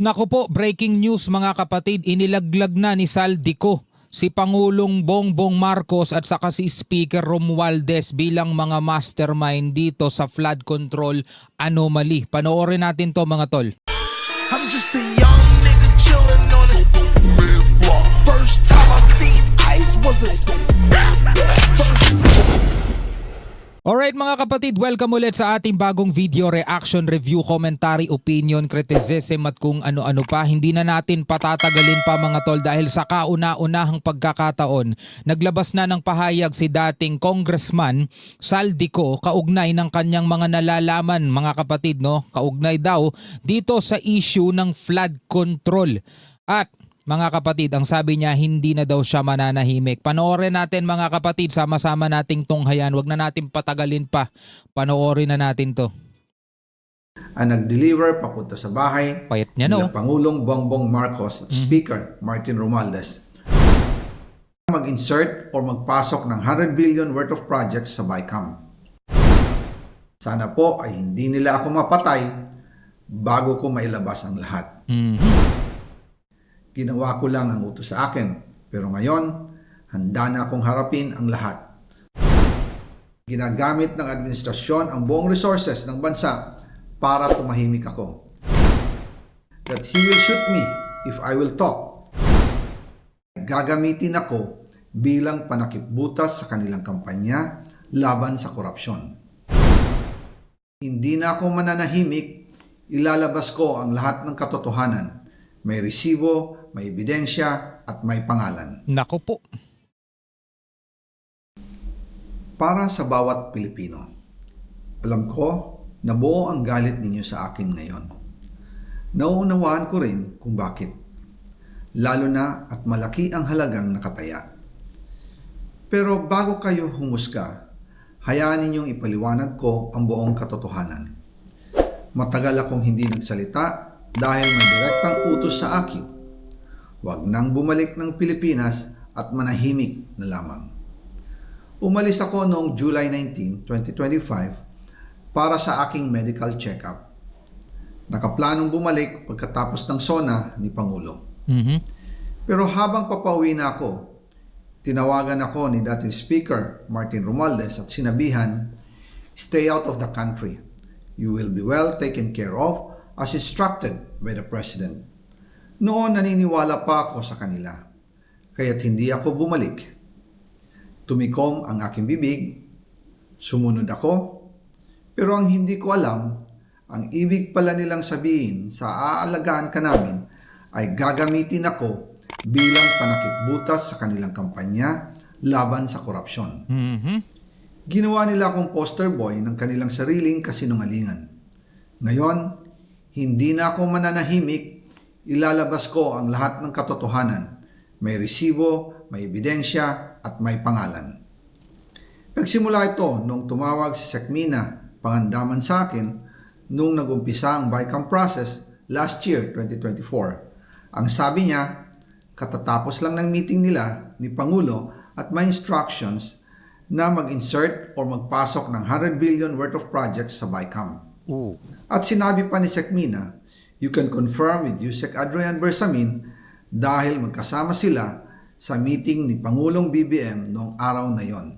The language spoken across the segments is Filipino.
Naku po, breaking news mga kapatid, inilaglag na ni Saldico si Pangulong Bongbong Marcos at saka si Speaker Romualdez bilang mga mastermind dito sa flood control anomaly. Panoorin natin to mga tol. I'm just a young nigga chillin' on it. First time I seen ice was a Alright mga kapatid, welcome ulit sa ating bagong video, reaction, review, commentary, opinion, criticism at kung ano-ano pa. Hindi na natin patatagalin pa mga tol dahil sa kauna-unahang pagkakataon, naglabas na ng pahayag si dating Congressman Saldico kaugnay ng kanyang mga nalalaman mga kapatid, no? Kaugnay daw dito sa issue ng flood control. At mga kapatid, ang sabi niya hindi na daw siya mananahimik. Panoorin natin mga kapatid, sama-sama nating tunghayan. Huwag na natin patagalin pa. Panoorin na natin to. Ang nag-deliver papunta sa bahay Payat niya, no? nila Pangulong Bongbong Marcos at Speaker Martin Romualdez mag-insert or magpasok ng 100 billion worth of projects sa BICAM. Sana po ay hindi nila ako mapatay bago ko mailabas ang lahat. Ginawa ko lang ang utos sa akin, pero ngayon, handa na akong harapin ang lahat. Ginagamit ng administrasyon ang buong resources ng bansa para tumahimik ako. That he will shoot me if I will talk. Gagamitin ako bilang panakipbutas sa kanilang kampanya laban sa korupsyon. Hindi na ako mananahimik, ilalabas ko ang lahat ng katotohanan. May resibo, may ebidensya, at may pangalan. Naku po. Para sa bawat Pilipino, alam ko na buo ang galit ninyo sa akin ngayon. Nauunawaan ko rin kung bakit. Lalo na at malaki ang halagang nakataya. Pero bago kayo humusga, hayaan ninyong ipaliwanag ko ang buong katotohanan. Matagal akong hindi nagsalita dahil may direktang utos sa akin. Huwag nang bumalik ng Pilipinas at manahimik na lamang. Umalis ako noong July 19, 2025 para sa aking medical check-up. Nakaplanong bumalik pagkatapos ng SONA ni Pangulo. Pero habang papauwi na ako, tinawagan ako ni dating Speaker Martin Romualdez at sinabihan, "Stay out of the country. You will be well taken care of as instructed by the President." Noon naniniwala pa ako sa kanila, kaya't hindi ako bumalik. Tumikom ang aking bibig, sumunod ako, pero ang hindi ko alam, ang ibig pala nilang sabihin sa aalagaan ka namin ay gagamitin ako bilang panakipbutas sa kanilang kampanya laban sa korupsyon. Ginawa nila akong poster boy ng kanilang sariling kasinungalingan. Ngayon, hindi na ako mananahimik, ilalabas ko ang lahat ng katotohanan. May resibo, may ebidensya, at may pangalan. Nagsimula ito nung tumawag si Sekmina Pangandaman sa akin nung nag-umpisa ang BICAM process last year, 2024. Ang sabi niya, katatapos lang ng meeting nila ni Pangulo at may instructions na mag-insert or magpasok ng 100 billion worth of projects sa BICAM. At sinabi pa ni Sekmina, you can confirm with Yusek Adrian Bersamin dahil magkasama sila sa meeting ni Pangulong BBM noong araw na yon.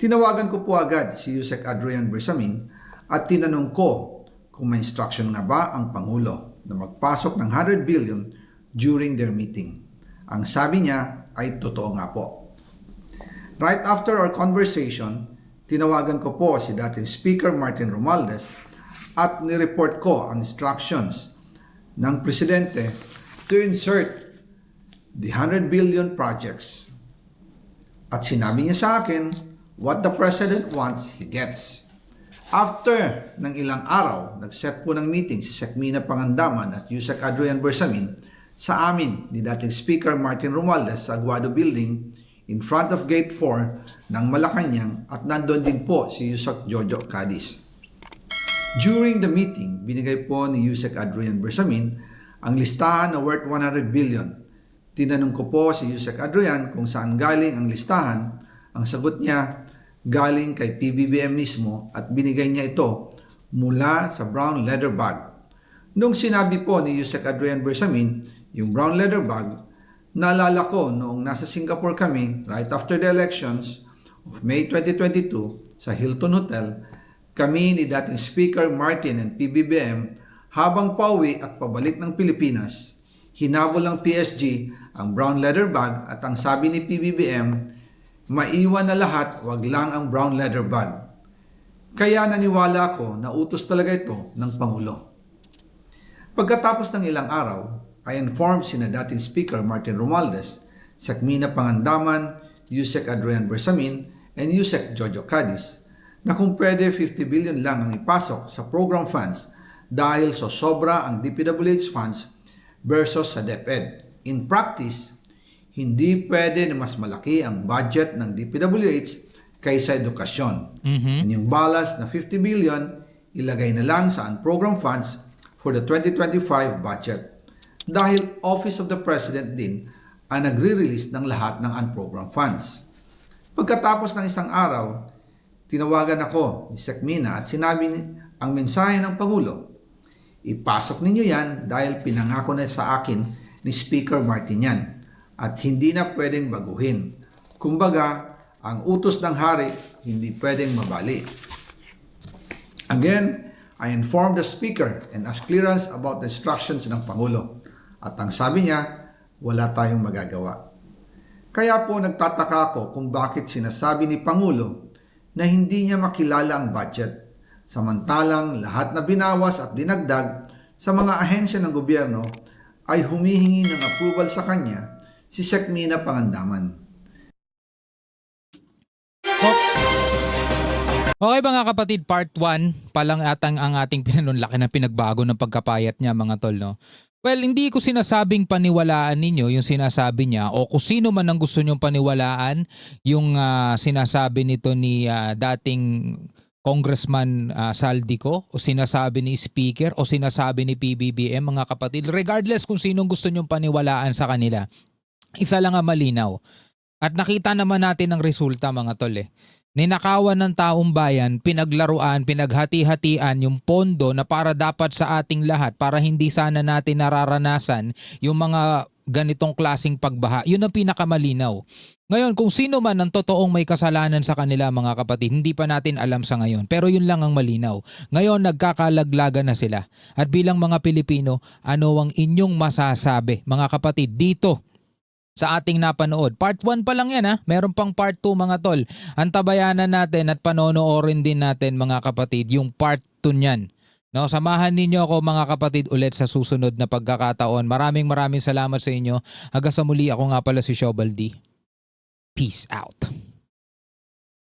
Tinawagan ko po agad si Yusek Adrian Bersamin at tinanong ko kung may instruction nga ba ang Pangulo na magpasok ng 100 billion during their meeting. Ang sabi niya ay totoo nga po. Right after our conversation, tinawagan ko po si dating Speaker Martin Romualdez at nireport ko ang instructions ng Presidente to insert the 100 billion projects. At sinabi niya sa akin, what the President wants, he gets. After ng ilang araw, nag-set po ng meeting si Sekmina Pangandaman at Yusek Adrian Bersamin sa amin ni dating Speaker Martin Romualdez sa Aguado Building in front of Gate 4 ng Malacanang at nandun din po si Yusek Jojo Cadiz. During the meeting, binigay po ni Yusek Adrian Bersamin ang listahan na worth 100 billion. Tinanong ko po si Yusek Adrian kung saan galing ang listahan. Ang sagot niya, galing kay PBBM mismo at binigay niya ito mula sa brown leather bag. Nung sinabi po ni Yusek Adrian Bersamin, yung brown leather bag, naalala ko noong nasa Singapore kami right after the elections of May 2022 sa Hilton Hotel, kami ni dating Speaker Martin and PBBM habang pauwi at pabalik ng Pilipinas, hinabol ng PSG ang brown leather bag at ang sabi ni PBBM, maiwan na lahat, wag lang ang brown leather bag. Kaya naniwala ako na utos talaga ito ng Pangulo. Pagkatapos ng ilang araw, I informed sina dating Speaker Martin Romualdez, Sekmina Pangandaman, Yusek Adrian Bersamin, and Yusek Jojo Cadiz na kung pwede 50 billion lang ang ipasok sa program funds dahil so sobra ang DPWH funds versus sa DepEd. In practice, hindi pwede na mas malaki ang budget ng DPWH kaysa edukasyon. And yung balance na 50 billion, ilagay na lang sa unprogrammed funds for the 2025 budget. Dahil Office of the President din ang nagre-release ng lahat ng unprogrammed funds. Pagkatapos ng isang araw, tinawagan ako ni Sekmina at sinabi ang mensahe ng Pangulo, ipasok ninyo yan dahil pinangako na sa akin ni Speaker Martin yan at hindi na pwedeng baguhin. Kumbaga, ang utos ng hari hindi pwedeng mabali. Again, I informed the Speaker and asked clearance about the instructions ng Pangulo. At ang sabi niya, wala tayong magagawa. Kaya po nagtataka ako kung bakit sinasabi ni Pangulo na hindi niya makilala ang budget. Samantalang lahat na binawas at dinagdag sa mga ahensya ng gobyerno ay humihingi ng approval sa kanya si Sekmina Pangandaman. Okay mga kapatid, part 1 pa lang atang ang ating pinanunlaki na pinagbago ng pagkapayat niya mga tol, no? Well, hindi ko sinasabing paniwalaan ninyo yung sinasabi niya o kung sino man ang gusto nyong paniwalaan yung sinasabi nito ni dating Congressman Saldico o sinasabi ni Speaker o sinasabi ni PBBM mga kapatid. Regardless kung sinong gusto nyong paniwalaan sa kanila, isa lang ang malinaw. At nakita naman natin ang resulta mga tol eh. Ninakawan ng taong bayan, pinaglaruan, pinaghati-hatian yung pondo na para dapat sa ating lahat para hindi sana natin nararanasan yung mga ganitong klaseng pagbaha. Yun ang pinakamalinaw. Ngayon, kung sino man ang totoong may kasalanan sa kanila mga kapatid, hindi pa natin alam sa ngayon. Pero yun lang ang malinaw. Ngayon, nagkakalaglagan na sila. At bilang mga Pilipino, ano ang inyong masasabi mga kapatid dito sa ating napanood? Part 1 pa lang yan ha. Meron pang part 2 mga tol. Antabayanan natin at panonoorin din natin mga kapatid yung part 2 niyan. No, samahan ninyo ako mga kapatid ulit sa susunod na pagkakataon. Maraming salamat sa inyo. Hanggang sa muli, ako nga pala si Shobaldi. Peace out.